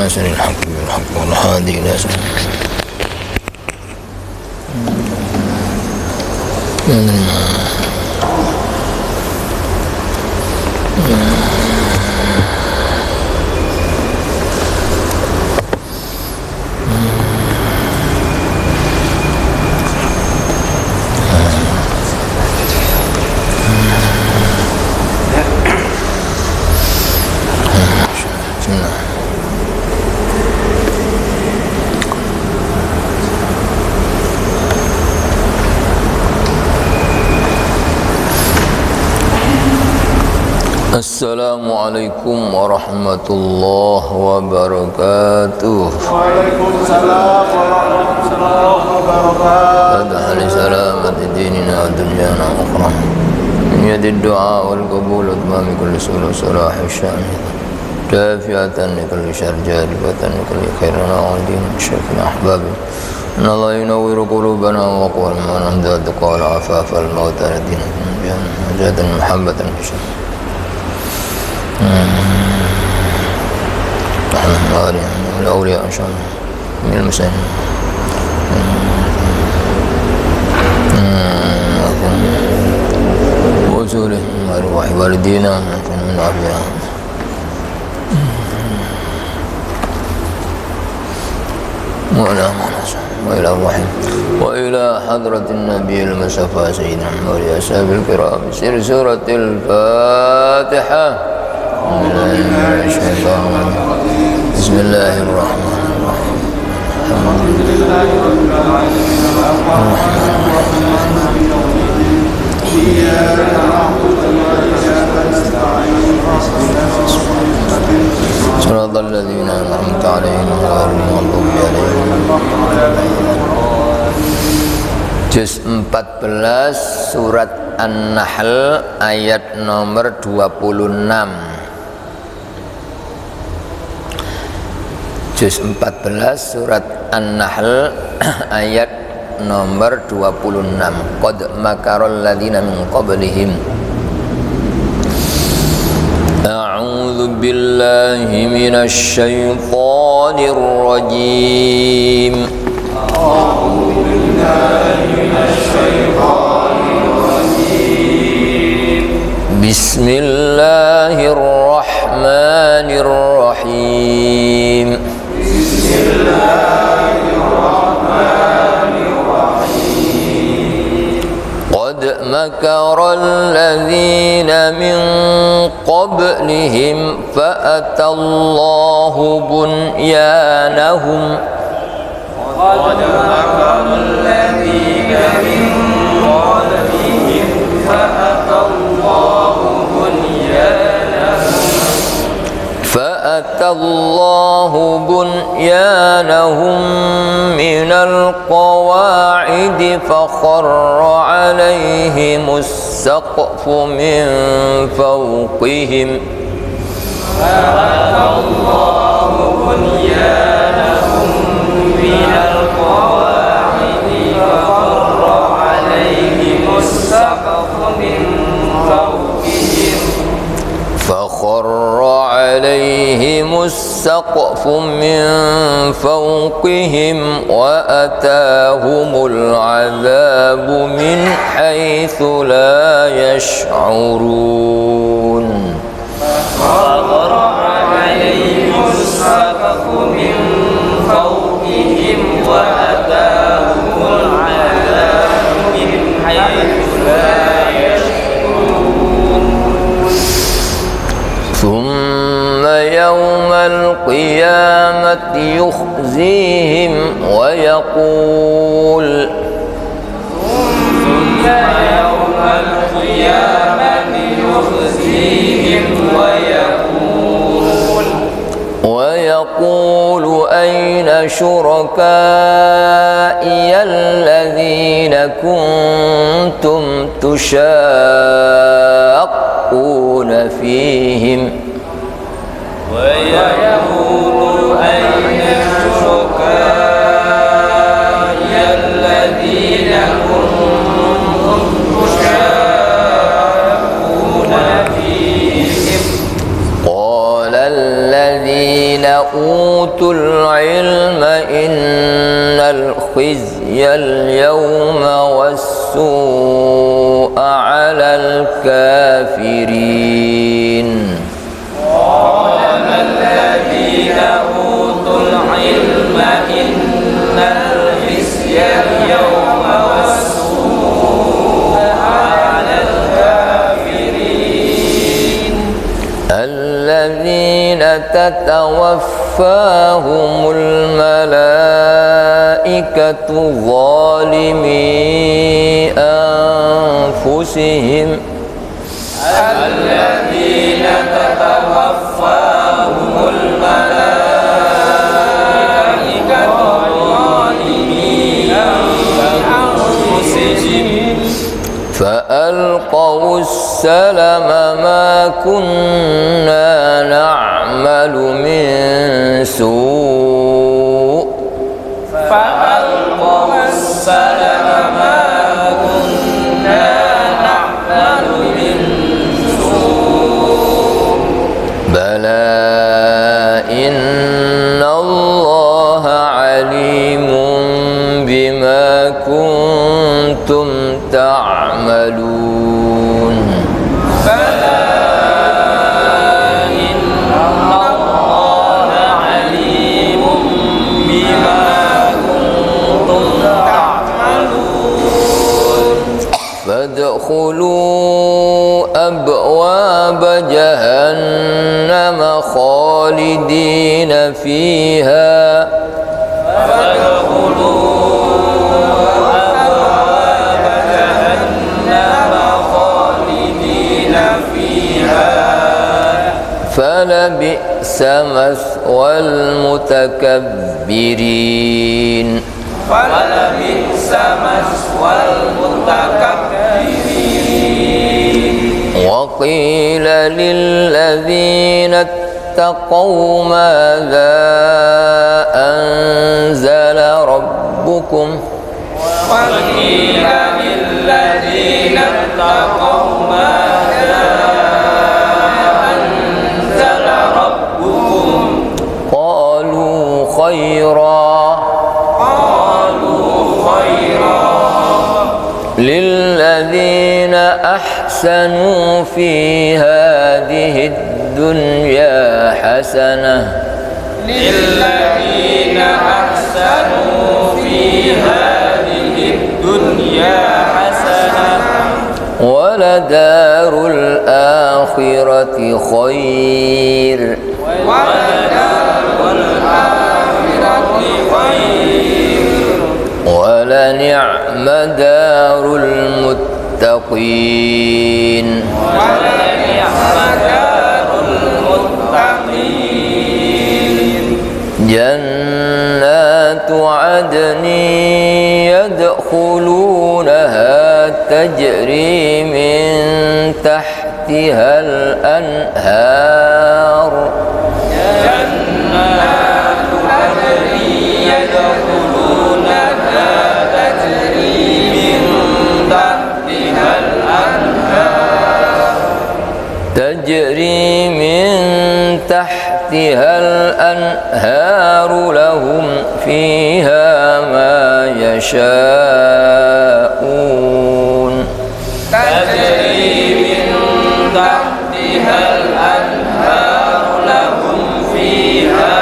ناصر الحق بالحق والهادي إلى Assalamualaikum warahmatullahi wabarakatuh. Waalaikumsalam warahmatullahi wabarakatuh. فتح لسلامة ديننا ودنيانا أخرى من يد الدعاء والقبول وإتمام كل سؤال وصلاح الشأن دافعة لكل شر جالبة لكل خير ودين شركنا أحبابي إن الله ينور قلوبنا وقوى ما نمداد قال عفاف الموت ندين جهة محبة بشر نحن الأولياء إن شاء الله من المسلمين وأصوله وأرواح والدينا من عافية وإلى الرحيم وإلى حضرة النبي المصطفى سيدنا محمد وأصحابه الكرام سر سورة الفاتحة بسم الله الرحمن الرحيم الحمد لله رب العالمين الرحمن الرحيم إياك نعبد وإياك نستعين صراط الذين أنعمت عليهم غير المغضوب عليهم. Juz 14 surat An-Nahl ayat nomor 26. Juz 14 surat An-Nahl ayat nomor 26. Qad makaral ladzina min qablihim. A'udzu billahi minasy syaithanir rajim. A'udzu billahi minasy syaithanir rajim. Bismillahirrahmanirrahim. قد مكر الذين من قبلهم فأتى الله بنيانهم فأتى الله بنيانهم من القواعد فخر عليهم السقف من فوقهم فأتى الله بنيانهم من القواعد فخر عليهم السقف من فوقهم عليهم السقف من فوقهم وأتاهم العذاب من حيث لا يشعرون فخر عليهم السقف من فوقهم وأتاهم العذاب من حيث لا يشعرون ثم يوم القيامة يخزيهم ويقول أين شركائي الذين كنتم تشاقون فيهم ويقول أين شركائي الذين كنتم تشاقون فيهم قال الذين أوتوا أوتوا العلم إن الخزي اليوم والسوء على الكافرين. قال الذين أوتوا العلم إن الخزي اليوم والسوء على الكافرين. الذين تتوفاهم الملائكة ظالمي أنفسهم. الذين تتوفاهم الملائكة ظالمي أنفسهم فألقوا السلم ما كنا نعمل من سوء. فألقوا السلم ما كنا نعمل من سوء. بلى إن الله عليم بما كنتم تعملون. بلى إن الله عليم بما كنتم تعملون. فادخلوا أبواب جهنم خالدين فيها. فلبئس مثوى المتكبرين. فلبئس مثوى المتكبرين. وقيل للذين اتقوا ماذا أنزل ربكم. وقيل للذين اتقوا ماذا أنزل ربكم. قالوا خيرا. قالوا خيرا. للذين أحسنوا في هذه الدنيا حسنة. للذين أحسنوا في هذه الدنيا حسنة. ولدار الآخرة خير. ولدار الآخرة خير. ولنعم دار المتقين. ولنعم دار المتقين. جنات عدن يدخلونها تجري من تحتها الأنهار. جنات عدن يدخلونها تجري من تحتها الأنهار. تجري من تحتها الأنهار لهم فيها ما يشاءون. تجري من تحتها الأنهار لهم فيها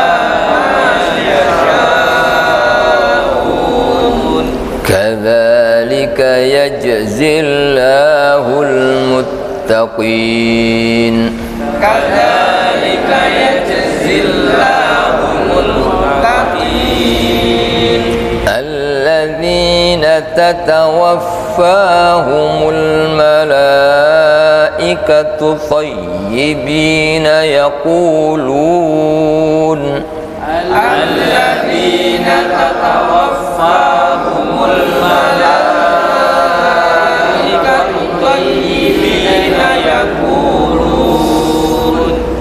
ما يشاءون. كذلك يجزي الله المتقين. كذلك يجزي الله المتقين. الذين تتوفاهم الملائكة طيبين يقولون. الذين تتوفاهم الملائكة طيبين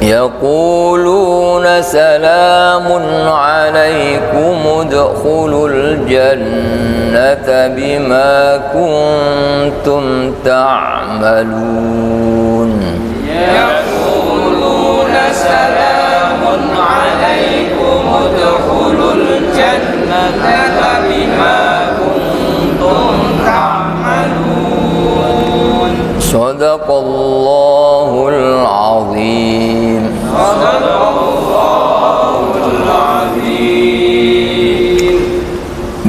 يقولون سلام عليكم ادخلوا الجنة بما كنتم تعملون. يقولون سلام عليكم ادخلوا الجنة بما كنتم تعملون. صدق الله العظيم. صدق الله العظيم.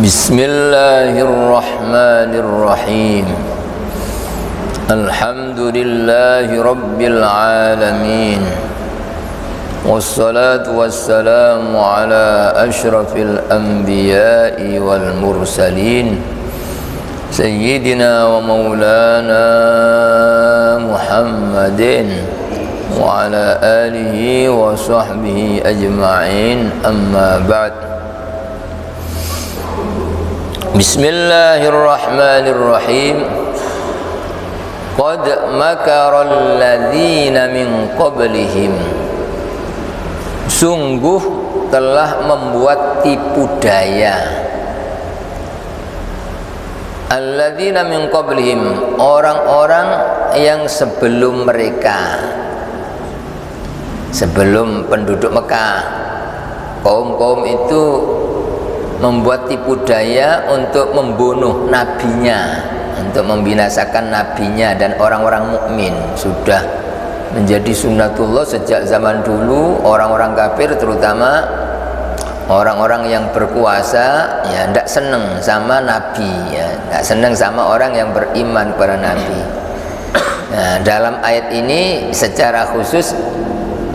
بسم الله الرحمن الرحيم. الحمد لله رب العالمين، والصلاة والسلام على أشرف الأنبياء والمرسلين سيدنا ومولانا محمد وعلى آله وصحبه أجمعين، أما بعد. بسم الله الرحمن الرحيم. قد مكر الذين من قبلهم. Sungguh telah membuat tipu daya alladzina min qablihim, orang-orang yang sebelum mereka, sebelum penduduk Mekah. Kaum-kaum itu membuat tipu daya untuk membunuh nabinya, untuk membinasakan nabinya dan orang-orang mukmin. Sudah menjadi sunnatullah sejak zaman dulu. Orang-orang kafir, terutama orang-orang yang berkuasa, ya tidak senang sama nabi, ya tidak senang sama orang yang beriman kepada nabi. Nah, dalam ayat ini secara khusus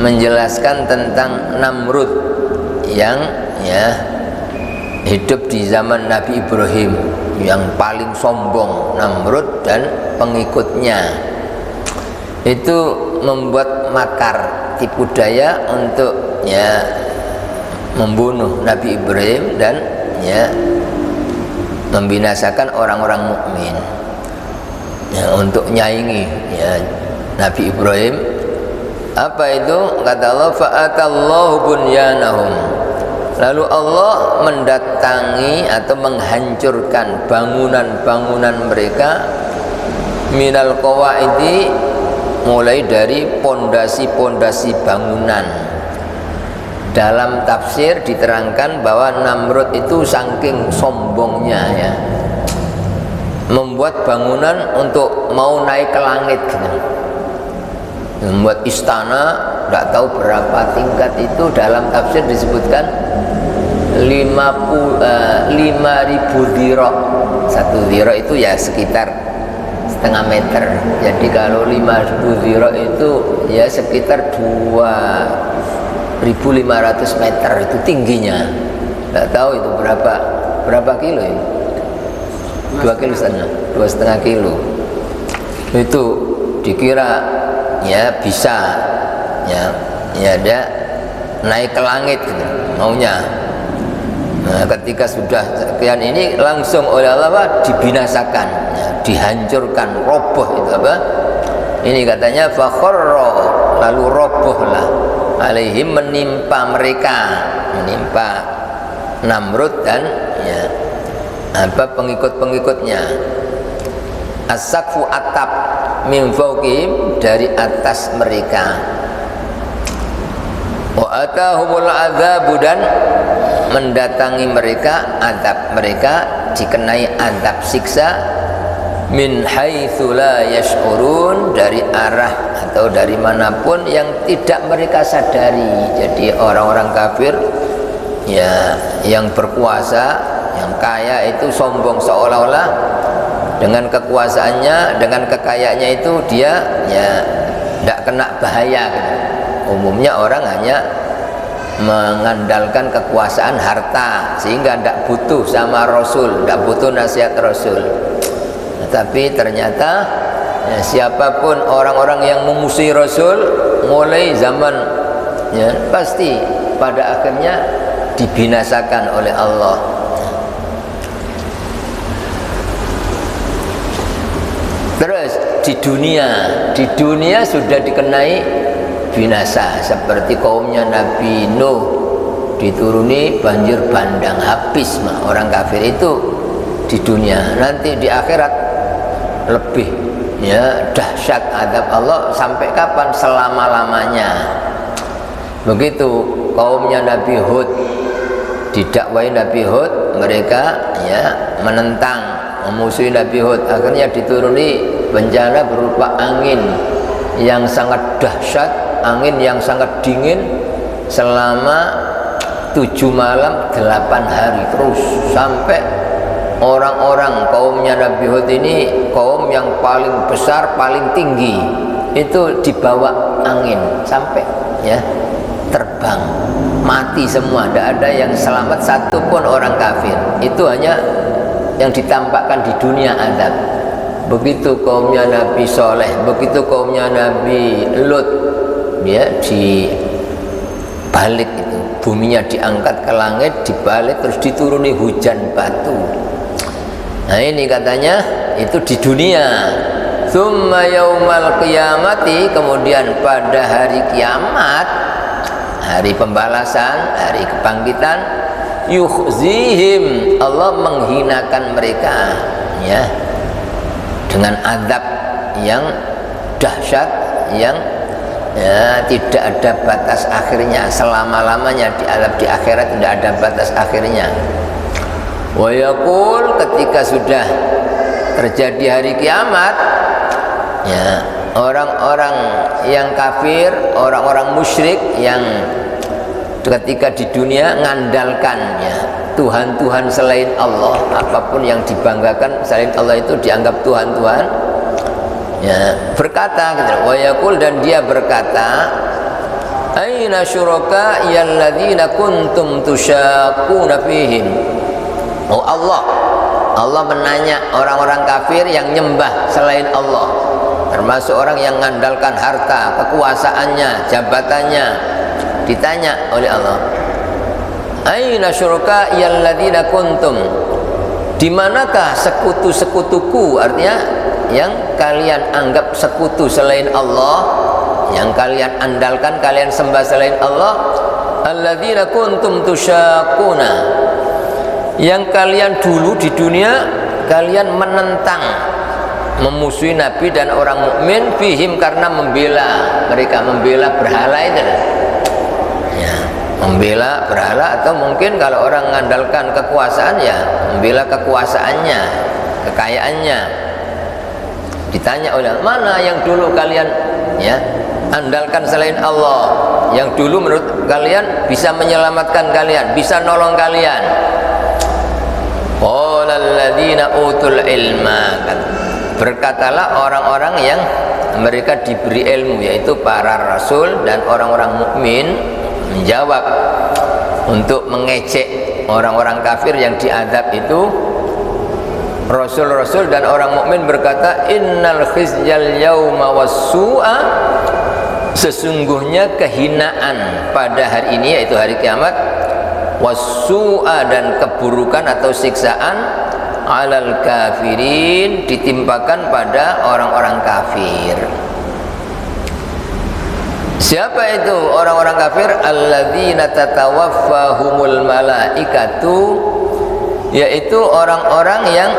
menjelaskan tentang Namrud yang hidup di zaman Nabi Ibrahim, yang paling sombong. Namrud dan pengikutnya itu membuat makar, tipu daya untuk membunuh Nabi Ibrahim dan membinasakan orang-orang mukmin, untuk nyaingi Nabi Ibrahim. Apa itu? Kata Allah, fa'atallahu bunyanahum. Lalu Allah mendatangi atau menghancurkan bangunan-bangunan mereka, minal qawaidi, mulai dari pondasi-pondasi bangunan. Dalam tafsir diterangkan bahwa Namrud itu saking sombongnya, membuat bangunan untuk mau naik ke langit, membuat istana, tidak tahu berapa tingkat itu. Dalam tafsir disebutkan 5.000 dhira. Satu dhira itu ya sekitar setengah meter. Jadi kalau 5.000 dhira itu ya sekitar 2.500 meter itu tingginya. Tidak tahu itu berapa kilo ini? 2,5 kilo, 2,5 kilo. Itu dikira bisa dia naik ke langit gitu, maunya. Nah, ketika sudah sekian ini langsung oleh Allah dibinasakan, dihancurkan, roboh itu apa? Ini katanya fakharra, lalu robohlah alaihim, menimpa mereka, menimpa Namrud dan pengikut-pengikutnya. As-saqfu atap min fawqihim, dari atas mereka. Wa atahumul adzabu, dan mendatangi mereka azab, mereka dikenai azab siksa min haitsu la yash'urun, dari arah atau dari manapun yang tidak mereka sadari. Jadi orang-orang kafir yang berkuasa, yang kaya itu sombong, seolah-olah dengan kekuasaannya, dengan kekayaannya itu dia tidak kena bahaya gitu. Umumnya orang hanya mengandalkan kekuasaan harta sehingga tidak butuh sama Rasul, tidak butuh nasihat Rasul. Tapi ternyata siapapun orang-orang yang memusuhi Rasul mulai zaman pasti pada akhirnya dibinasakan oleh Allah. Terus di dunia sudah dikenai binasa, seperti kaumnya Nabi Nuh, dituruni banjir bandang, habis orang kafir itu di dunia. Nanti di akhirat lebih dahsyat azab Allah, sampai kapan? Selama-lamanya. Begitu kaumnya Nabi Hud, didakwai Nabi Hud, mereka ya menentang, memusuhi Nabi Hud. Akhirnya dituruni bencana berupa angin yang sangat dahsyat, angin yang sangat dingin selama 7 malam 8 hari terus, sampai orang-orang kaumnya Nabi Hud ini kaum yang paling besar, paling tinggi, itu dibawa angin sampai ya terbang, mati semua, tidak ada yang selamat satu pun orang kafir. Itu hanya yang ditampakkan di dunia adab. Begitu kaumnya Nabi Soleh, begitu kaumnya Nabi Lut, ya dibalik itu, buminya diangkat ke langit, dibalik terus dituruni hujan batu. Nah ini katanya itu di dunia. Tsumma yaumal qiyamati, kemudian pada hari kiamat, hari pembalasan, hari kebangkitan, yukhzihim, Allah menghinakan mereka ya dengan azab yang dahsyat, yang ya tidak ada batas akhirnya, selama-lamanya di azab di akhirat tidak ada batas akhirnya. Wa yaqul, ketika sudah terjadi hari kiamat ya, orang-orang yang kafir, orang-orang musyrik yang ketika di dunia ngandalkan ya Tuhan-Tuhan selain Allah, apapun yang dibanggakan selain Allah itu dianggap Tuhan-Tuhan ya, berkata gitu, wa yaqul, dan dia berkata, aina syuraka yalladzina kuntum tusyaquna fihim. Oh Allah, Allah menanya orang-orang kafir yang nyembah selain Allah, termasuk orang yang mengandalkan harta, kekuasaannya, jabatannya, ditanya oleh Allah, aina syuraka yalladzina kuntum, di manakah sekutu-sekutuku, artinya yang kalian anggap sekutu selain Allah, yang kalian andalkan, kalian sembah selain Allah, alladzina kuntum tusyaquna, yang kalian dulu di dunia kalian menentang, memusuhi Nabi dan orang mukmin, fihim, karena membela mereka, membela berhala itu ya, membela berhala, atau mungkin kalau orang mengandalkan kekuasaan ya membela kekuasaannya, kekayaannya. Ditanya oleh mana yang dulu kalian ya andalkan selain Allah, yang dulu menurut kalian bisa menyelamatkan kalian, bisa nolong kalian. Qala alladzina utul ilma, berkatalah orang-orang yang mereka diberi ilmu, yaitu para rasul dan orang-orang mukmin, menjawab untuk mengecek orang-orang kafir yang diazab itu. Rasul-rasul dan orang mukmin berkata, innal khizyal yauma was-su'a, sesungguhnya kehinaan pada hari ini, yaitu hari kiamat, was-su'a, dan keburukan atau siksaan, alal kafirin, ditimpakan pada orang-orang kafir. Siapa itu orang-orang kafir? Alladzina tatawaffahumul malaikatu, yaitu orang-orang yang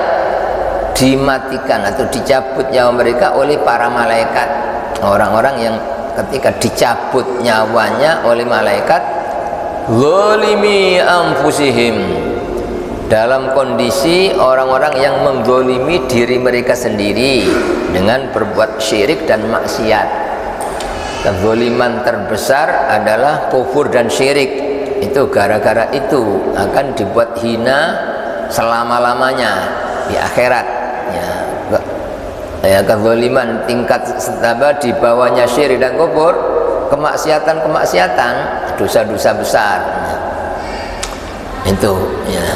dimatikan atau dicabut nyawa mereka oleh para malaikat. Orang-orang yang ketika dicabut nyawanya oleh malaikat, zalimi anfusihim, dalam kondisi orang-orang yang menggolimi diri mereka sendiri dengan berbuat syirik dan maksiat. Kezaliman terbesar adalah kufur dan syirik. Itu gara-gara itu akan dibuat hina selama-lamanya di akhirat ya. Kezaliman tingkat setaba di bawahnya syirik dan kufur, kemaksiatan-kemaksiatan, dosa-dosa besar itu ya.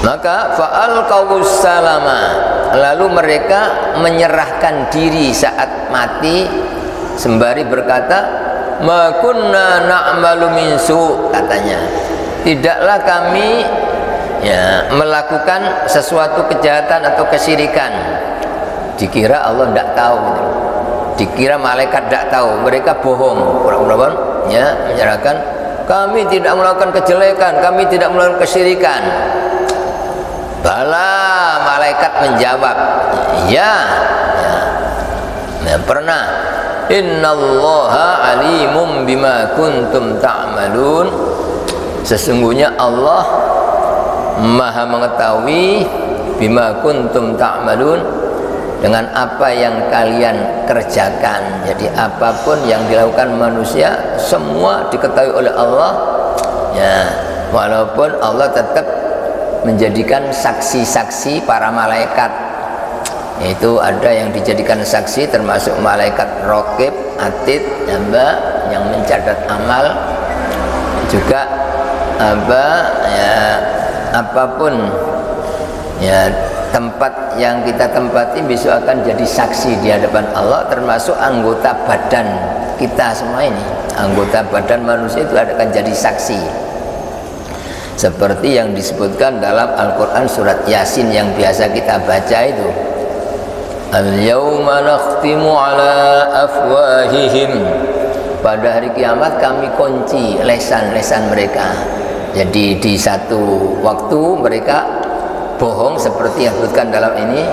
Maka fa'alqawus salama, lalu mereka menyerahkan diri saat mati sembari berkata, ma kunna na'malu min su', katanya, tidaklah kami ya melakukan sesuatu kejahatan atau kesyirikan. Dikira Allah tidak tahu, dikira malaikat tidak tahu, mereka bohong, pura-pura ya, menyerahkan, kami tidak melakukan kejelekan, kami tidak melakukan kesyirikan. Bala, malaikat menjawab, ya, ya pernah. Innallaha alimum bima kuntum ta'malun, Sesungguhnya Allah Maha mengetahui bima kuntum ta'malun, dengan apa yang kalian kerjakan. Jadi apapun yang dilakukan manusia semua diketahui oleh Allah ya, walaupun Allah tetap menjadikan saksi-saksi para malaikat. Itu ada yang dijadikan saksi termasuk malaikat raqib, atid, yang mencatat amal, juga apapun ya tempat yang kita tempati besok akan jadi saksi di hadapan Allah, termasuk anggota badan kita semua ini. Anggota badan manusia itu akan jadi saksi, seperti yang disebutkan dalam Al-Quran surat Yasin yang biasa kita baca itu, al-yawma nakhtimu ala afwahihim, pada hari kiamat kami kunci lesan-lesan mereka. Jadi di satu waktu mereka bohong seperti yang disebutkan dalam ini,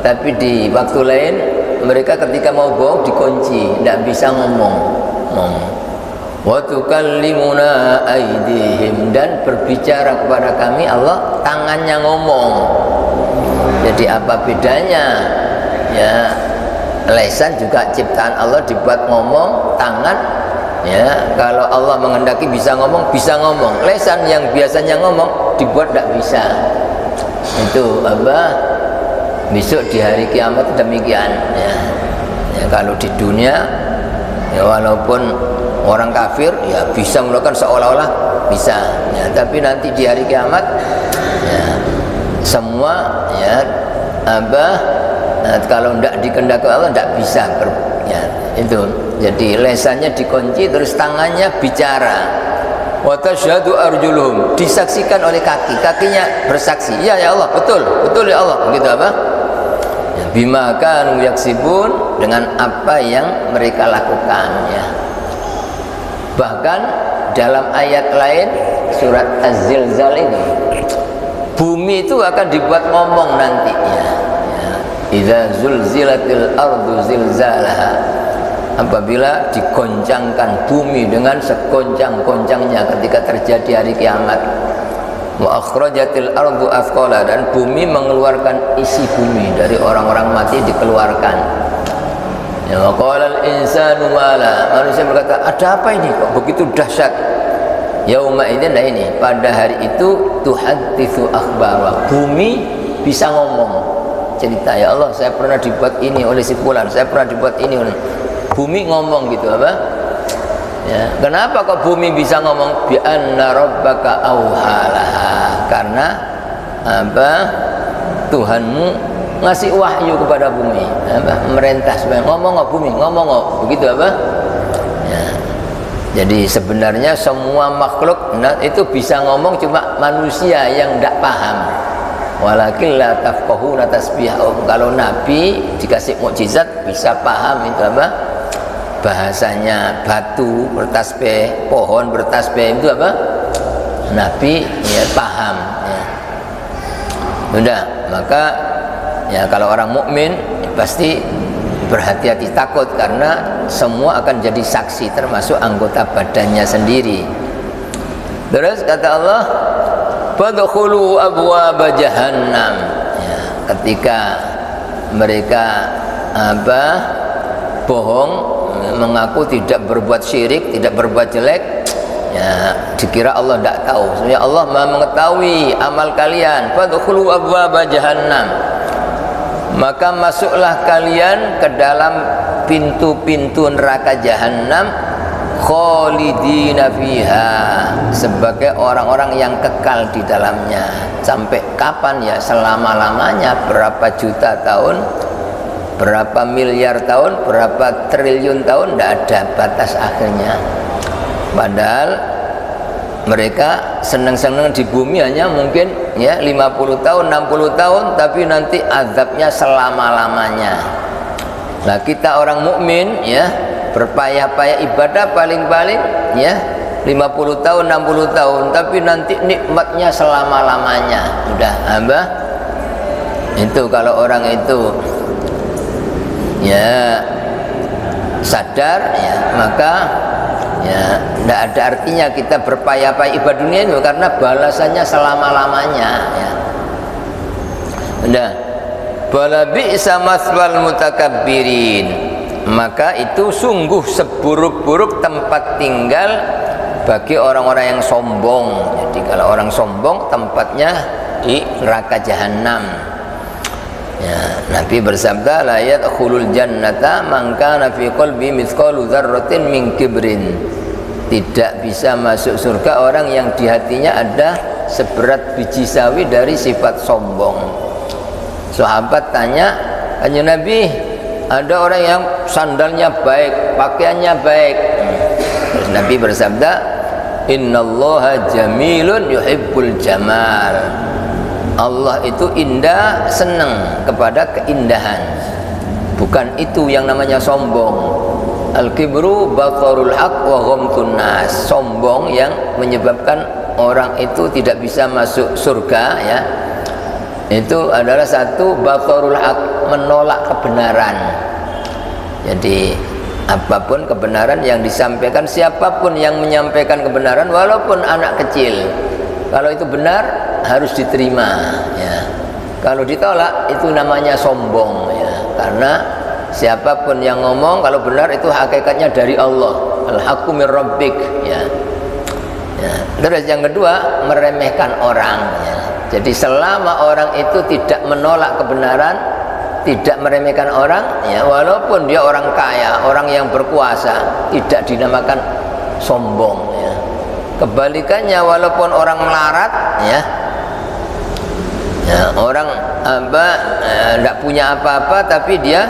tapi di waktu lain mereka ketika mau bohong dikunci, tidak bisa ngomong. Wa tukallimuna aydihim, dan berbicara kepada kami Allah tangannya ngomong. Jadi apa bedanya ya, lesan juga ciptaan Allah dibuat ngomong, tangan ya kalau Allah menghendaki bisa ngomong, bisa ngomong. Lesan yang biasanya ngomong dibuat tidak bisa. Itu besok di hari kiamat demikian ya. Ya kalau di dunia ya walaupun orang kafir ya bisa melakukan seolah-olah bisa ya, tapi nanti di hari kiamat ya semua ya kalau tidak dikehendaki Allah tidak bisa ya, itu. Jadi lesannya dikunci, terus tangannya bicara. Wa tasyhadu arjuluhum, disaksikan oleh kaki, kakinya bersaksi. Ya Allah, betul ya Allah. Begitu apa? Ya, bima kanu yaksibun, dengan apa yang mereka lakukan ya. Bahkan dalam ayat lain surat Az-Zilzal ini, bumi itu akan dibuat ngomong nanti ya. Idza zulzilatil ardu zilzalaha, apabila digoncangkan bumi dengan segoncang-goncangnya ketika terjadi hari kiamat. Wa akhrajatil ardu athqala, dan bumi mengeluarkan isi bumi, dari orang-orang mati dikeluarkan. Ya qala al insanu mala, manusia berkata ada apa ini kok begitu dahsyat. Yauma idzin, nah ini pada hari itu tuhadditsu akhbara, bumi bisa ngomong, cerita. Ya Allah, saya pernah dibuat ini oleh si fulan, saya pernah dibuat ini oleh bumi, ngomong gitu apa ya. Kenapa kok bumi bisa ngomong? Bi anna rabbaka auhalaha, karena Tuhanmu ngasih wahyu kepada bumi, merintah supaya ngomong bumi, ngomong begitu apa ya. Jadi sebenarnya semua makhluk itu bisa ngomong, cuma manusia yang tidak paham. Walakin la tafqahuna tasbihahum, kalau nabi dikasih mukjizat bisa paham itu apa bahasanya. Batu bertasbih, pohon bertasbih, itu apa nabi ya paham ya. Sudah, maka ya kalau orang mukmin ya, pasti berhati-hati, takut, karena semua akan jadi saksi, termasuk anggota badannya sendiri. Terus kata Allah, fadkhulu abwaaba jahannam ya, ketika mereka bohong, mengaku tidak berbuat syirik, tidak berbuat jelek ya, dikira Allah tidak tahu. Sebenarnya Allah Maha mengetahui amal kalian. Fadkhulu abwaaba jahannam, maka masuklah kalian ke dalam pintu-pintu neraka jahanam, khalidina fiha, sebagai orang-orang yang kekal di dalamnya. Sampai kapan ya? Selama-lamanya, berapa juta tahun, berapa miliar tahun, berapa triliun tahun, tidak ada batas akhirnya. Padahal mereka senang-senang di bumi hanya mungkin ya 50 tahun, 60 tahun, tapi nanti azabnya selama-lamanya. Nah, kita orang mukmin ya berpayah-payah ibadah paling-paling ya 50 tahun, 60 tahun, tapi nanti nikmatnya selama-lamanya. Udah, itu kalau orang itu ya sadar ya, maka ya tidak ada artinya kita berpayah-payah ibadah dunia itu, karena balasannya selama-lamanya ya. Udah, bala bi'sa maswal mutakabbirin, maka itu sungguh seburuk-buruk tempat tinggal bagi orang-orang yang sombong. Jadi kalau orang sombong tempatnya di neraka jahanam ya. Nabi bersabda, la yadkhulul jannata man kana fi qalbi mithqalu dzarratin min kibrin, tidak bisa masuk surga orang yang di hatinya ada seberat biji sawi dari sifat sombong. Sahabat tanya, kanjeng Nabi, ada orang yang sandalnya baik, pakaiannya baik. Terus Nabi bersabda, innallaha jamilun yuhibbul jamal. Allah itu indah, senang kepada keindahan. Bukan itu yang namanya sombong. Al-kibru batarul haq wa ghamtun nas. Sombong yang menyebabkan orang itu tidak bisa masuk surga ya. Itu adalah satu batarul haq, menolak kebenaran. Jadi apapun kebenaran yang disampaikan, siapapun yang menyampaikan kebenaran, walaupun anak kecil, kalau itu benar harus diterima ya. Kalau ditolak itu namanya sombong ya. Karena siapapun yang ngomong kalau benar itu hakikatnya dari Allah, al-haqqu mir rabbik ya. Ya. Terus yang kedua, meremehkan orang ya. Jadi selama orang itu tidak menolak kebenaran, tidak meremehkan orang ya, walaupun dia orang kaya, orang yang berkuasa, tidak dinamakan sombong ya. Kebalikannya, walaupun orang melarat ya, ya orang tidak punya apa-apa tapi dia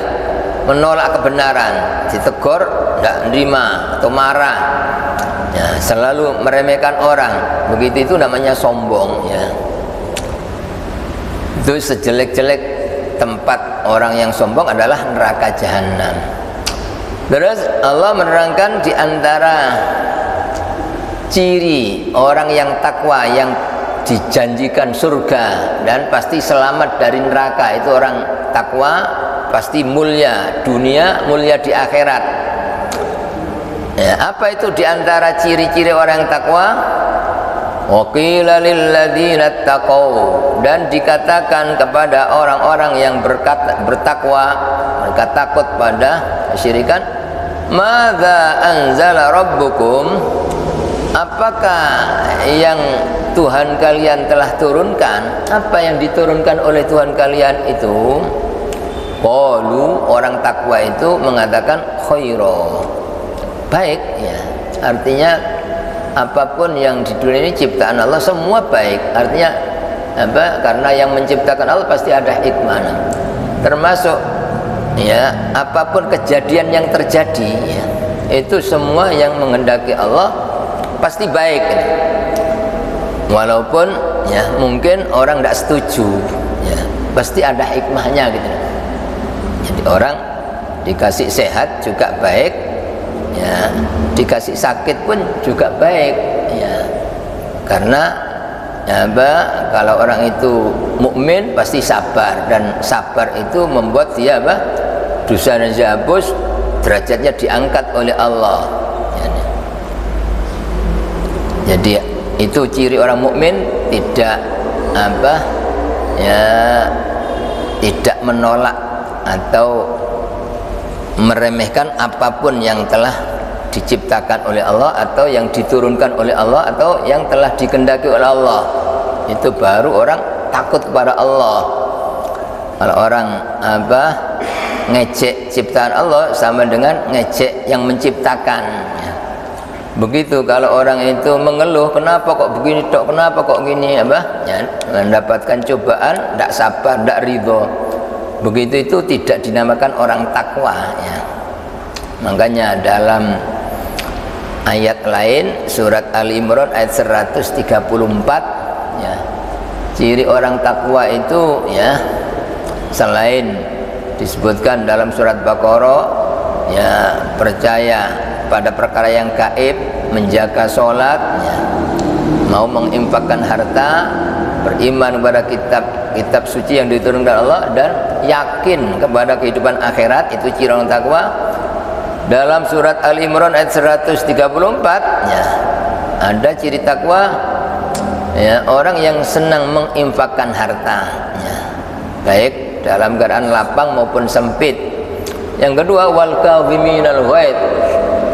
menolak kebenaran, ditegur tidak nerima atau marah ya, selalu meremehkan orang, begitu itu namanya sombong ya. Itu sejelek-jelek tempat orang yang sombong adalah neraka jahanam. Terus Allah menerangkan di antara ciri orang yang takwa, yang dijanjikan surga dan pasti selamat dari neraka, itu orang takwa pasti mulia dunia, mulia di akhirat ya. Apa itu di antara ciri-ciri orang yang takwa? Wa qila lil ladzina taqaw, dan dikatakan kepada orang-orang yang bertakwa, mereka takut pada kesyirikan, madza anzala rabbukum, apakah yang Tuhan kalian telah turunkan? Apa yang diturunkan oleh Tuhan kalian itu? Qalu, orang takwa itu mengatakan khaira, baik ya. Artinya apapun yang di dunia ini ciptaan Allah semua baik. Artinya apa? Karena yang menciptakan Allah pasti ada hikmah. Termasuk ya, apapun kejadian yang terjadi ya, itu semua yang menghendaki Allah pasti baik ya. Walaupun ya mungkin orang tidak setuju ya, pasti ada hikmahnya gitu. Jadi orang dikasih sehat juga baik ya, dikasih sakit pun juga baik ya. Karena ya, kalau orang itu mukmin pasti sabar, dan sabar itu membuat dia dosanya dihapus, derajatnya diangkat oleh Allah ya. Jadi itu ciri orang mukmin, tidak tidak menolak atau meremehkan apapun yang telah diciptakan oleh Allah atau yang diturunkan oleh Allah atau yang telah dikehendaki oleh Allah. Itu baru orang takut kepada Allah. Kalau orang ngejek ciptaan Allah sama dengan ngejek yang menciptakan. Begitu kalau orang itu mengeluh, kenapa kok begini dok, kenapa kok gini ya, mendapatkan cobaan, tidak sabar, tidak ridho, begitu itu tidak dinamakan orang takwa ya. Makanya dalam ayat lain surat Ali Imran ayat 134 ya, ciri orang takwa itu ya, selain disebutkan dalam surat Baqarah ya, percaya pada perkara yang gaib, menjaga sholat ya, mau menginfakkan harta, beriman kepada kitab suci yang diturunkan Allah, dan yakin kepada kehidupan akhirat, itu ciri orang takwa. Dalam surat Al-Imran ayat 134 ya, ada ciri takwa ya, orang yang senang menginfakkan harta ya, baik dalam keadaan lapang maupun sempit. Yang kedua, wal kadhiminal ghaid.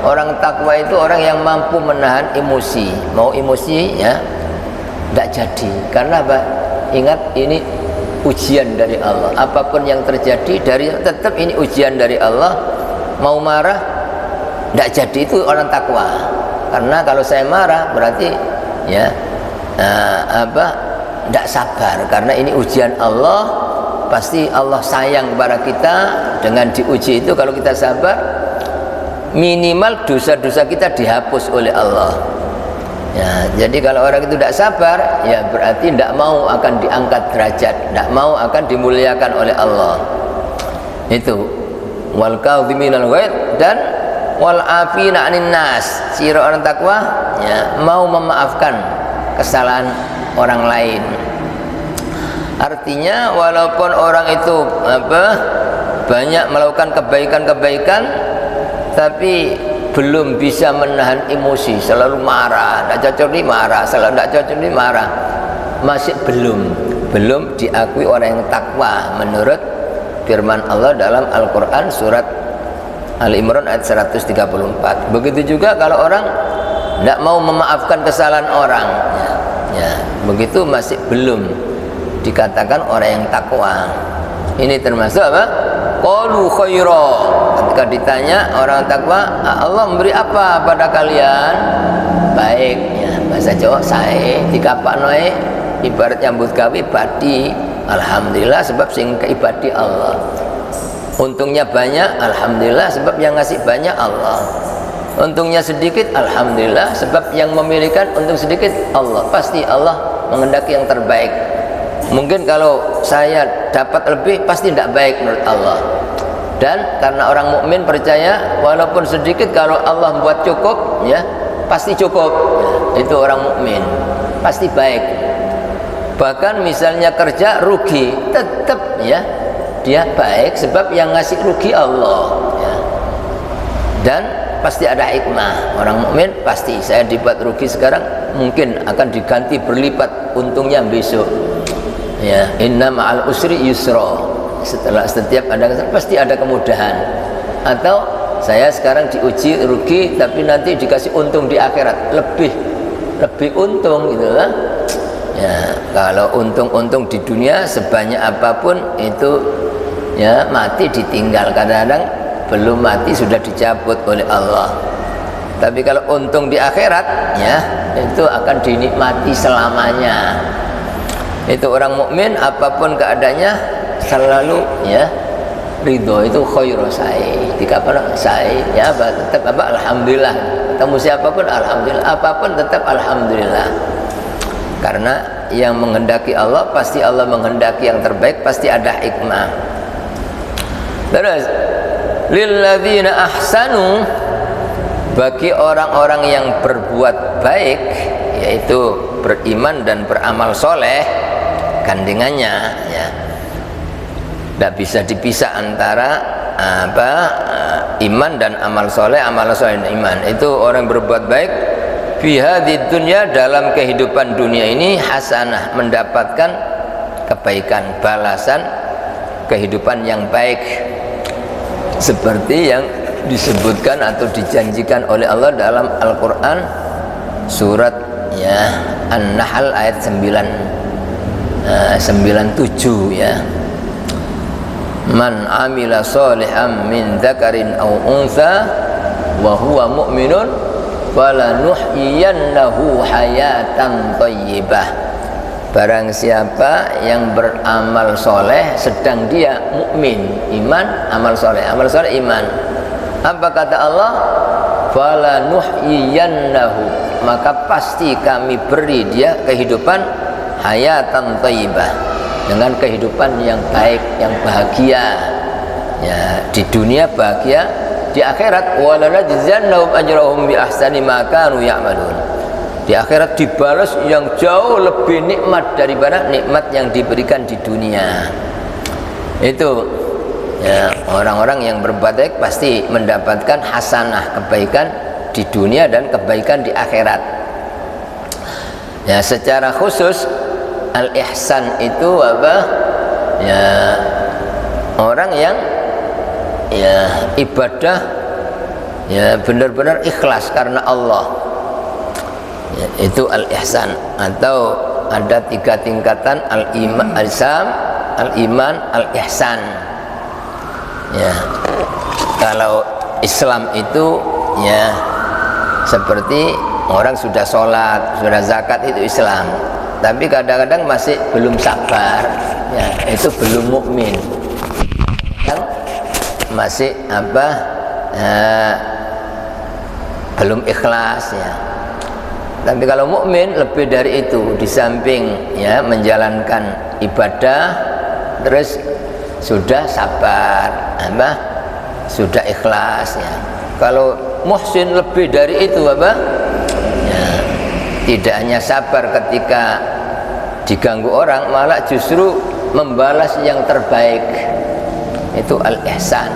Orang takwa itu orang yang mampu menahan emosi. Mau emosi ya tidak jadi. Karena apa? Ingat, ini ujian dari Allah. Apapun yang terjadi tetap ini ujian dari Allah. Mau marah tidak jadi, itu orang takwa. Karena kalau saya marah berarti ya tidak sabar. Karena ini ujian Allah. Pasti Allah sayang kepada kita. Dengan diuji itu kalau kita sabar, minimal dosa-dosa kita dihapus oleh Allah ya. Jadi kalau orang itu tidak sabar ya berarti tidak mau akan diangkat derajat, tidak mau akan dimuliakan oleh Allah. Itu wal kadhiminal ghaid dan wal afina 'anil nas. Ciri orang takwa ya, mau memaafkan kesalahan orang lain. Artinya walaupun orang itu banyak melakukan kebaikan-kebaikan tapi belum bisa menahan emosi, selalu marah, tidak cocok ini marah, selalu tidak cocok ini marah, masih belum diakui orang yang takwa menurut firman Allah dalam Al-Quran surat Al-Imran ayat 134. Begitu juga kalau orang tidak mau memaafkan kesalahan orang ya, begitu masih belum dikatakan orang yang takwa. Ini termasuk apa? Qalu khaira. Ketika ditanya orang takwa, Allah memberi apa pada kalian? Baik ya, bahasa Jawa sae dikapaknoe ibarat nyambut gawe badi. Alhamdulillah sebab sing keibadi Allah. Untungnya banyak, alhamdulillah sebab yang ngasih banyak Allah. Untungnya sedikit, alhamdulillah sebab yang memilihkan untung sedikit Allah. Pasti Allah menghendaki yang terbaik. Mungkin kalau saya dapat lebih pasti tidak baik menurut Allah. Dan karena orang mukmin percaya walaupun sedikit kalau Allah buat cukup ya pasti cukup ya, itu orang mukmin pasti baik. Bahkan misalnya kerja rugi tetap ya dia baik sebab yang ngasih rugi Allah ya. Dan pasti ada hikmah. Orang mukmin pasti saya dibuat rugi sekarang mungkin akan diganti berlipat untungnya besok. Ya, inna ma'al usri yusra. Setelah setiap ada pasti ada kemudahan. Atau saya sekarang diuji rugi tapi nanti dikasih untung di akhirat lebih untung gitu kan. Ya, kalau untung di dunia sebanyak apapun itu ya mati ditinggal, kadang-kadang belum mati sudah dicabut oleh Allah. Tapi kalau untung di akhirat ya itu akan dinikmati selamanya. Itu orang mukmin apapun keadaannya selalu ya ridho, itu khairu sa'i. Dikapan sa'i ya tetap alhamdulillah. Ketemu siapapun alhamdulillah, apapun tetap alhamdulillah. Karena yang menghendaki Allah pasti Allah menghendaki yang terbaik, pasti ada hikmah. Terus lilladzina ahsanu, bagi orang-orang yang berbuat baik yaitu beriman dan beramal soleh, kandungannya ya tidak bisa dipisah antara iman dan amal soleh. Amal soleh dan iman itu orang berbuat baik fi hadid dunya, dalam kehidupan dunia ini, hasanah, mendapatkan kebaikan, balasan kehidupan yang baik seperti yang disebutkan atau dijanjikan oleh Allah dalam Al-Quran surat ya An-Nahl ayat 97 ya. Man amila sholihan min dzakarin aw untha wa huwa mu'minun falanuhyiyannahu hayatan thayyibah. Barang siapa yang beramal soleh sedang dia mukmin, iman, amal soleh iman. Apa kata Allah? Falanuhyiyannahu, maka pasti kami beri dia kehidupan hayatan thayyibah, dengan kehidupan yang baik, yang bahagia ya, di dunia bahagia, di akhirat walanajziyannahum ajrahum bi ahsani ma kanu ya'malun. Di akhirat dibalas yang jauh lebih nikmat daripada nikmat yang diberikan di dunia. Itu ya, orang-orang yang berbuat baik pasti mendapatkan hasanah, kebaikan di dunia dan kebaikan di akhirat. Ya, secara khusus al-ihsan itu apa? Ya, orang yang ya ibadah ya benar-benar ikhlas karena Allah. Ya, itu al-ihsan. Atau ada 3 tingkatan: al-iman, al-islam, al-iman, al-ihsan. Ya, kalau Islam itu ya seperti orang sudah sholat, sudah zakat, itu Islam. Tapi kadang-kadang masih belum sabar, ya, itu belum mukmin. Yang masih apa? Belum ikhlas, ya. Tapi kalau mukmin lebih dari itu, di samping ya menjalankan ibadah, terus sudah sabar, apa? Sudah ikhlas, ya. Kalau muhsin lebih dari itu apa? Ya, tidak hanya sabar ketika diganggu orang, malah justru membalas yang terbaik. Itu al-ihsan.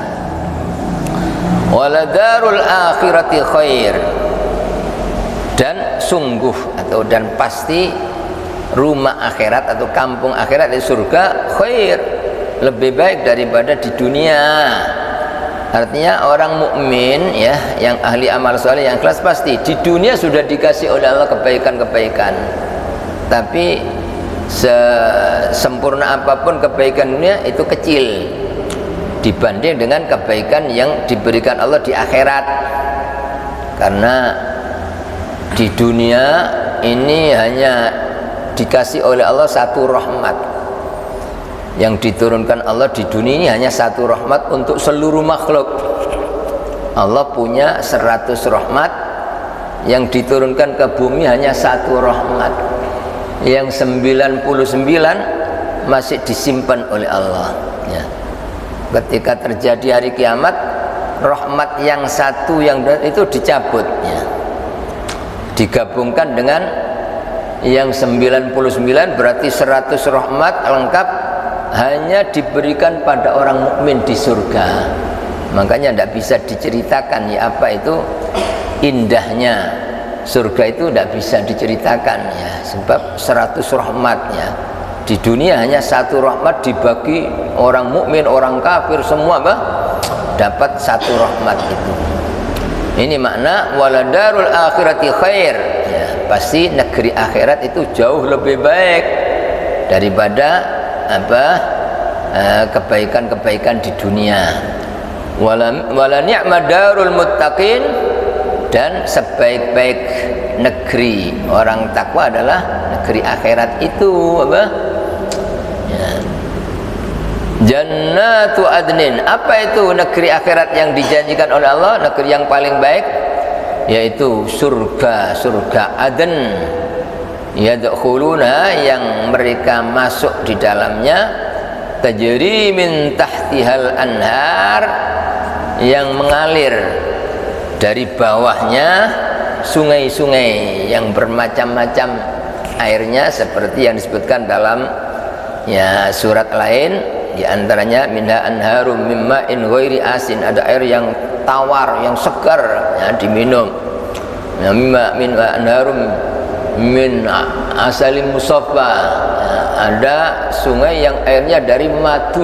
Waladarul akhirati khair. Dan sungguh atau dan pasti rumah akhirat atau kampung akhirat di surga khair, lebih baik daripada di dunia. Artinya orang mukmin ya, yang ahli amal soleh, yang ikhlas, pasti di dunia sudah dikasih oleh Allah kebaikan-kebaikan. Tapi sesempurna apapun kebaikan dunia itu kecil dibanding dengan kebaikan yang diberikan Allah di akhirat. Karena di dunia ini hanya dikasih oleh Allah satu rahmat. Yang diturunkan Allah di dunia ini hanya satu rahmat untuk seluruh makhluk. Allah punya 100 rahmat, yang diturunkan ke bumi hanya satu rahmat. Yang 99 masih disimpan oleh Allah, ya. Ketika terjadi hari kiamat, rahmat yang satu yang itu dicabut, ya. Digabungkan dengan yang 99, berarti 100 rahmat lengkap hanya diberikan pada orang mukmin di surga. Makanya tidak bisa diceritakan ya apa itu indahnya surga, itu tidak bisa diceritakan ya, sebab 100 rahmat ya. Di dunia hanya satu rahmat dibagi orang mukmin, orang kafir, semua dapat satu rahmat itu. Ini makna waladarul akhirati khair, ya, pasti negeri akhirat itu jauh lebih baik daripada apa kebaikan-kebaikan di dunia. Wala ni'ma darul muttaqin, dan sebaik-baik negeri orang takwa adalah negeri akhirat itu apa? Ya. Jannatu adnin. Apa itu negeri akhirat yang dijanjikan oleh Allah? Negeri yang paling baik yaitu surga, surga Aden. Yadkhuluna, yang mereka masuk di dalamnya, tajri min tahtihal anhar, yang mengalir dari bawahnya sungai-sungai yang bermacam-macam airnya, seperti yang disebutkan dalam ya surat lain, di antaranya minha anharum mimma in ghairi asin, ada air yang tawar, yang segar ya, diminum. Ya, mimma min anharum min asalim musaffa, ya, ada sungai yang airnya dari madu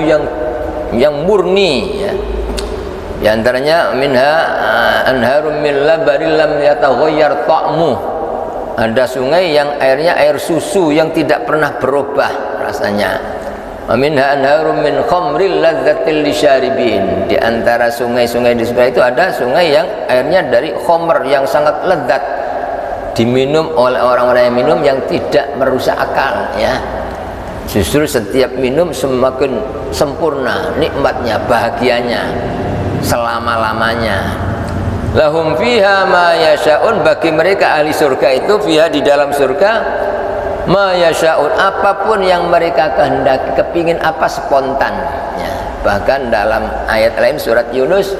yang murni ya. Di antaranya minha anharum min labarin lam yataghayyar ta'mu, ada sungai yang airnya air susu yang tidak pernah berubah rasanya. Wa minha anharum min khamril ladzatil lisyaribin, di antara sungai-sungai di surga itu ada sungai yang airnya dari khamr yang sangat lezat, diminum oleh orang-orang yang minum yang tidak merusak akal ya. Justru setiap minum semakin sempurna nikmatnya, bahagianya selama-lamanya. Lahum fiha ma yasha'un, bagi mereka ahli surga itu fiha, di dalam surga, ma yasha'un, apapun yang mereka kehendaki, kepingin apa spontan ya. Bahkan dalam ayat lain surat Yunus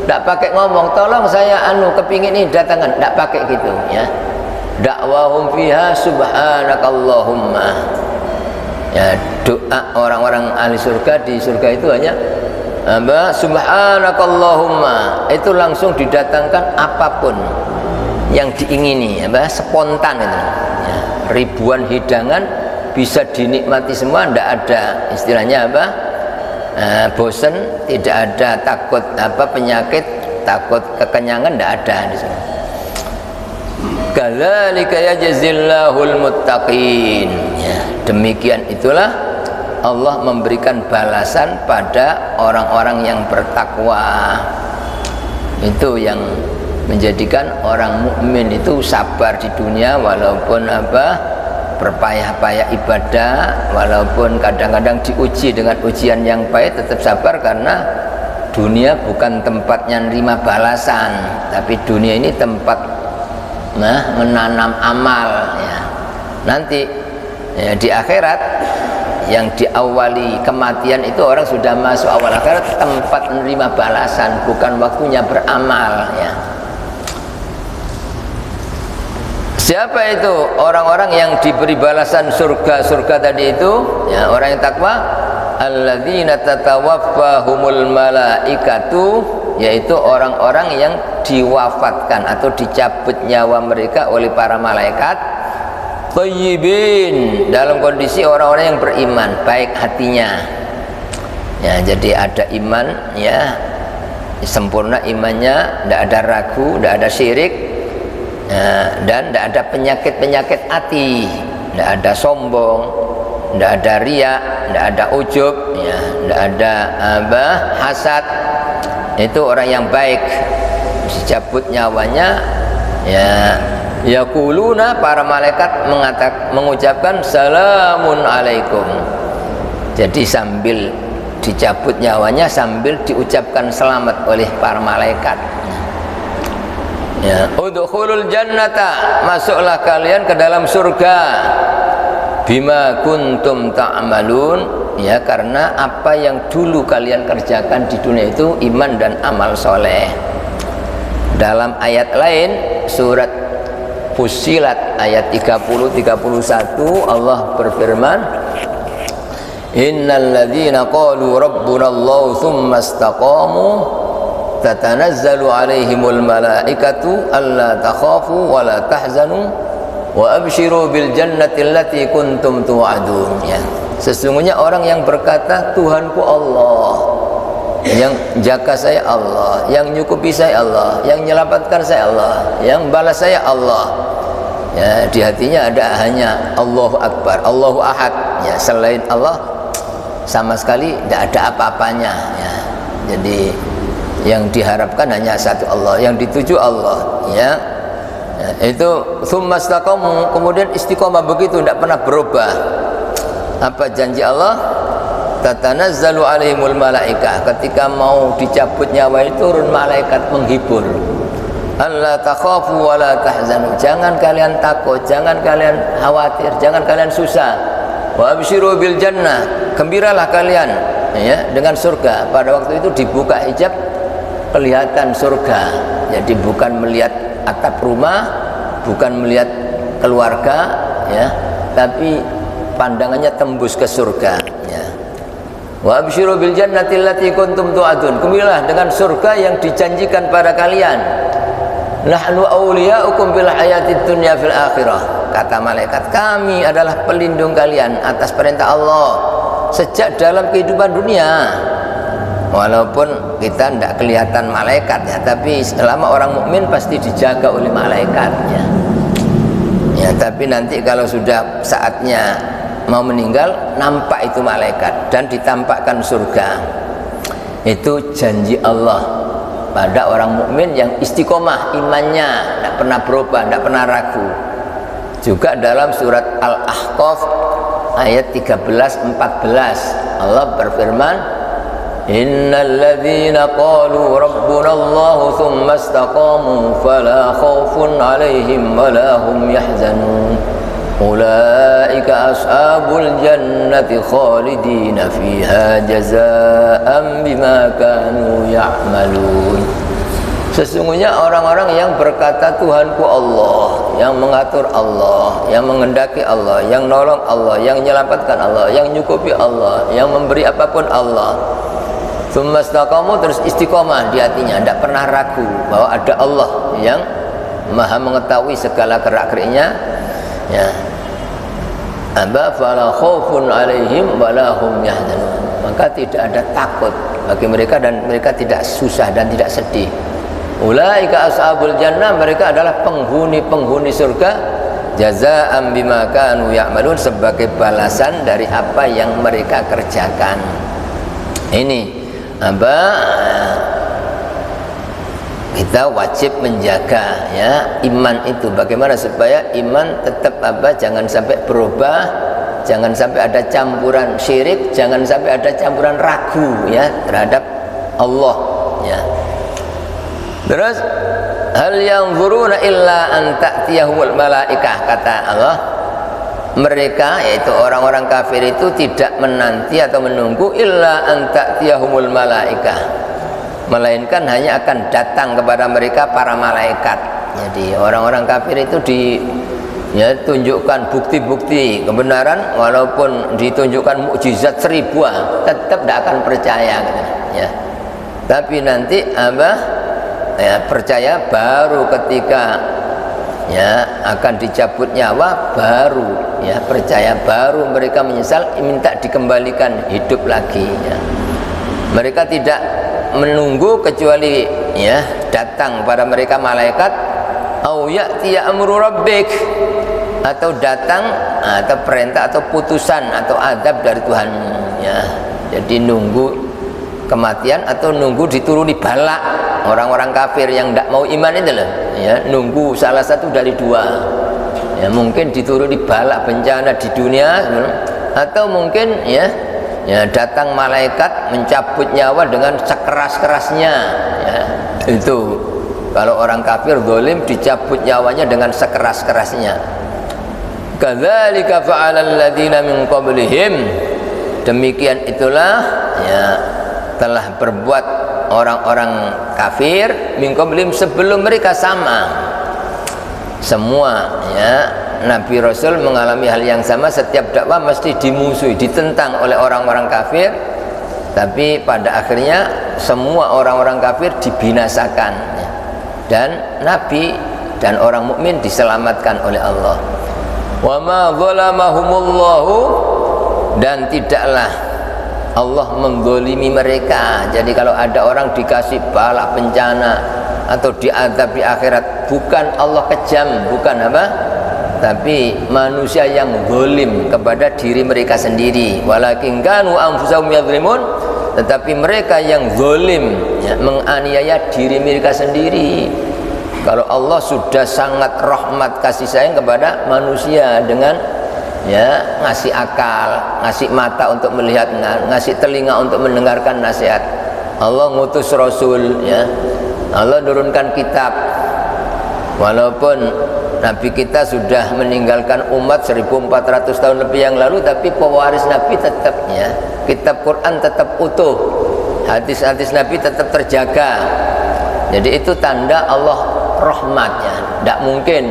tidak pakai ngomong tolong saya kepingin ini datangkan, tidak pakai gitu ya. Dakwahum fiha subhanakallahumma, ya, doa orang-orang ahli surga di surga itu hanya subhanakallahumma, itu langsung didatangkan apapun yang diingini, spontan itu ya. Ribuan hidangan bisa dinikmati semua, tidak ada istilahnya bosen, tidak ada takut penyakit, takut kekenyangan, tidak ada di sana. Kadzalika yajzillahul muttaqin ya, demikian itulah Allah memberikan balasan pada orang-orang yang bertakwa. Itu yang menjadikan orang mukmin itu sabar di dunia, walaupun berpayah-payah ibadah, walaupun kadang-kadang diuji dengan ujian yang baik, tetap sabar karena dunia bukan tempatnya nerima balasan, tapi dunia ini tempat menanam amal ya. Nanti ya, di akhirat yang diawali kematian itu orang sudah masuk awal akhirat, tempat menerima balasan, bukan waktunya beramal ya. Siapa itu orang-orang yang diberi balasan surga tadi itu ya, orang yang takwa, alladzina tatawaffahumul malaikatu, yaitu orang-orang yang diwafatkan atau dicabut nyawa mereka oleh para malaikat, thayyibin, dalam kondisi orang-orang yang beriman, baik hatinya ya. Jadi ada iman ya, sempurna imannya, tidak ada ragu, tidak ada syirik ya, dan tidak ada penyakit-penyakit hati, tidak ada sombong, tidak ada riya, tidak ada ujub ya, tidak ada hasad. Itu orang yang baik, dicabut nyawanya ya. Yaquluna, para malaikat mengucapkan salamun alaikum. Jadi sambil dicabut nyawanya, sambil diucapkan selamat oleh para malaikat ya. Udkhulul jannata, masuklah kalian ke dalam surga, bima kuntum ta'malun ya, karena apa yang dulu kalian kerjakan di dunia itu iman dan amal soleh. Dalam ayat lain surat Fussilat ayat 30-31 Allah berfirman, innal ladzina qalu rabbunallahu tsumma istaqamu tatanazzalu alaihimul malaikatu alla takhafu wa la tahzanu wa abshiru bil jannati allati kuntum tu'adun ya. Sesungguhnya orang yang berkata Tuhanku Allah, yang jaga saya Allah, yang nyukupi saya Allah, yang menyelamatkan saya Allah, yang balas saya Allah ya, di hatinya ada hanya Allahu Akbar, Allahu Ahad ya, selain Allah sama sekali tidak ada apa-apanya ya. Jadi yang diharapkan hanya satu Allah, yang dituju Allah ya. Itu tsumma istaqamu, kemudian istiqomah begitu, tidak pernah berubah. Apa janji Allah? Tatanazzalu alaihimul malaikah, ketika mau dicabut nyawa itu turun malaikat menghibur. Alla takhafu wa la tahzanu, jangan kalian takut, jangan kalian khawatir, jangan kalian susah. Wa abshiru bil jannah, gembiralah kalian ya dengan surga. Pada waktu itu dibuka hijab, kelihatan surga. Jadi bukan melihat atap rumah, bukan melihat keluarga ya, tapi pandangannya tembus ke surga ya. Wa abshiru bil jannati allati kuntum tu'adun, gembiralah dengan surga yang dijanjikan pada kalian. Nahnu awliya'ukum fil hayatid dunya fil akhirah, kata malaikat, kami adalah pelindung kalian atas perintah Allah sejak dalam kehidupan dunia. Walaupun kita tidak kelihatan malaikat ya, tapi selama orang mukmin pasti dijaga oleh malaikat ya. Ya, tapi nanti kalau sudah saatnya mau meninggal, nampak itu malaikat dan ditampakkan surga. Itu janji Allah pada orang mukmin yang istiqomah imannya, tidak pernah berubah, tidak pernah ragu. Juga dalam surat Al-Ahqaf ayat 13-14 Allah berfirman, innal ladzina qalu rabbunallahu tsumma istaqamu fala khaufun 'alaihim wa la hum yahzanun ulaika ashabul jannati khalidina fiha jazaa'an bima kanu ya'malun. Sesungguhnya orang-orang yang berkata Tuhanku Allah, yang mengatur Allah, yang mengendaki Allah, yang nolong Allah, yang menyelamatkan Allah, yang nyukupi Allah, yang memberi apapun Allah, Tsumma istaqamu, terus istiqomah di hatinya, tidak pernah ragu bahwa ada Allah yang Maha mengetahui segala gerak-geriknya, ya. Aba fala khaufun 'alaihim wala hum yahzanun. Maka tidak ada takut bagi mereka dan mereka tidak susah dan tidak sedih. Ulaika ashabul jannah, mereka adalah penghuni surga, jazaa'an bima kanu ya'malun, sebagai balasan dari apa yang mereka kerjakan. Ini kita wajib menjaga, ya, iman itu. Bagaimana supaya iman tetap jangan sampai berubah, jangan sampai ada campuran syirik, jangan sampai ada campuran ragu, ya, terhadap Allah, ya. Terus hal yanzuruna illa an ta'tiyahumul malaikah, kata Allah, mereka yaitu orang-orang kafir itu tidak menanti atau menunggu illa an ta'tiyahumul malaikah, melainkan hanya akan datang kepada mereka para malaikat. Jadi orang-orang kafir itu tunjukkan bukti-bukti kebenaran, walaupun ditunjukkan mukjizat 1000, tetap tidak akan percaya, ya. Tapi nanti percaya baru ketika, ya, akan dicabut nyawa, baru, ya, percaya, baru mereka menyesal, minta dikembalikan hidup lagi, ya. Mereka tidak menunggu kecuali, ya, datang pada mereka malaikat, au ya'tiya amru rabbik, atau datang atau perintah atau putusan atau adab dari Tuhanmu, ya. Jadi nunggu kematian atau nunggu dituruni bala. Orang-orang kafir yang tidak mau iman itu loh, ya, nunggu salah satu dari dua, ya, mungkin dituruni bala bencana di dunia, atau mungkin, ya, datang malaikat mencabut nyawa dengan sekeras-kerasnya, ya. Itu kalau orang kafir zalim dicabut nyawanya dengan sekeras-kerasnya. Kadzalika fa'alal ladzina min qablihim, demikian itulah, ya, telah berbuat orang-orang kafir min qablihim, sebelum mereka. Sama semua, ya, Nabi Rasul mengalami hal yang sama. Setiap dakwah mesti dimusuhi, ditentang oleh orang-orang kafir, tapi pada akhirnya semua orang-orang kafir dibinasakan, ya. Dan Nabi dan orang mukmin diselamatkan oleh Allah. Wa ma zalamahumullahu, dan tidaklah Allah menzalimi mereka. Jadi kalau ada orang dikasih bala bencana atau diazab di akhirat, bukan Allah kejam, bukan tapi manusia yang zalim kepada diri mereka sendiri. Walakin kanu anfusahum yadzlimun, tetapi mereka yang zalim, ya, menganiaya diri mereka sendiri. Kalau Allah sudah sangat rahmat kasih sayang kepada manusia dengan, ya, ngasih akal, ngasih mata untuk melihat, ngasih telinga untuk mendengarkan nasihat. Allah ngutus Rasul, ya, Allah turunkan kitab. Walaupun Nabi kita sudah meninggalkan umat 1400 tahun lebih yang lalu, tapi pewaris Nabi tetap, ya, kitab Quran tetap utuh, hadis-hadis Nabi tetap terjaga. Jadi itu tanda Allah rahmatnya. Tidak mungkin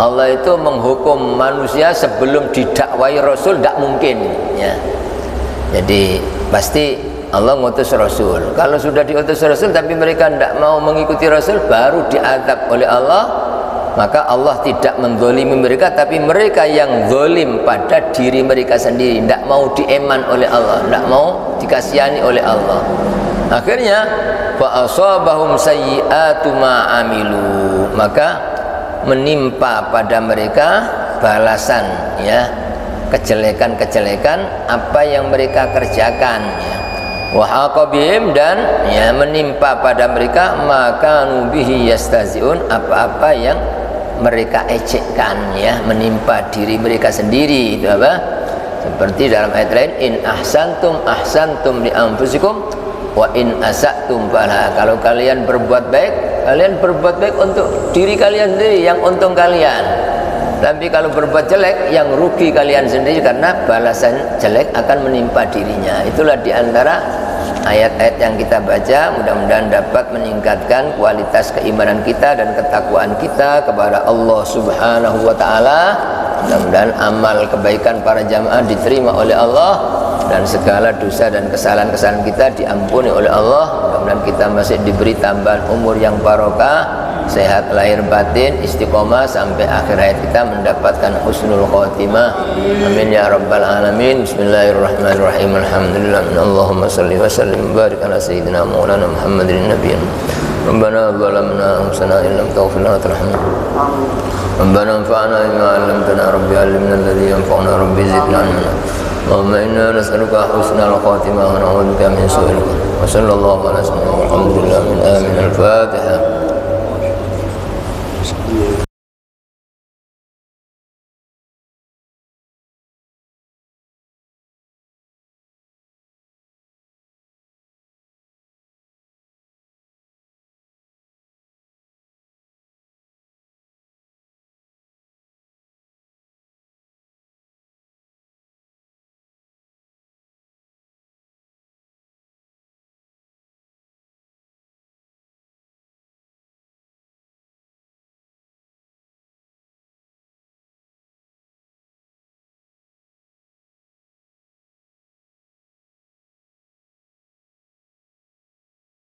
Allah itu menghukum manusia sebelum didakwai Rasul, tidak mungkin, ya. Jadi pasti Allah ngutus Rasul. Kalau sudah diutus Rasul tapi mereka tidak mau mengikuti Rasul, baru diazab oleh Allah. Maka Allah tidak menzalimi mereka, tapi mereka yang zalim pada diri mereka sendiri, tidak mau dieman oleh Allah, tidak mau dikasihani oleh Allah. Akhirnya fa asabahum sayyi'atu ma amilu, maka menimpa pada mereka balasan, ya, kejelekan-kejelekan apa yang mereka kerjakan, ya. Wa haqa bihim, dan, ya, menimpa pada mereka maka nubihi yastaziun, apa-apa yang mereka ejekkan, ya, menimpa diri mereka sendiri. Itu apa? Seperti dalam ayat lain, in ahsantum ahsantum li anfusikum wa in asatum falaha. Kalau kalian berbuat baik, kalian berbuat baik untuk diri kalian sendiri, yang untung kalian. Tapi kalau berbuat jelek, yang rugi kalian sendiri, karena balasan jelek akan menimpa dirinya. Itulah diantara ayat-ayat yang kita baca. Mudah-mudahan dapat meningkatkan kualitas keimanan kita dan ketakwaan kita kepada Allah Subhanahu wa ta'ala. Mudah-mudahan amal kebaikan para jamaah diterima oleh Allah. dan segala dosa dan kesalahan-kesalahan kita diampuni oleh Allah. Mudah-mudahan kita masih diberi tambahan umur yang barokah, sehat lahir batin, istiqomah sampai akhir hayat kita mendapatkan husnul khotimah. Amin ya rabbal alamin. Bismillahirrahmanirrahim. Alhamdulillah. Allahumma salli wa sallim barik ala sayyidina maulana Muhammadin nabiyyin. Rabbana zalamna anfusana illam taghfir lana wa tarhamna. Rabbana anfa'na bima 'allamtana rabbi 'allimna alladhi yanfa'una rabbi zidna 'ilma. Allahumma inna nas'aluka husnal khatimah wa na'udzubika min su'il. Wa sallallahu ala sayyidina Muhammadin. Amin. Al-Fatihah.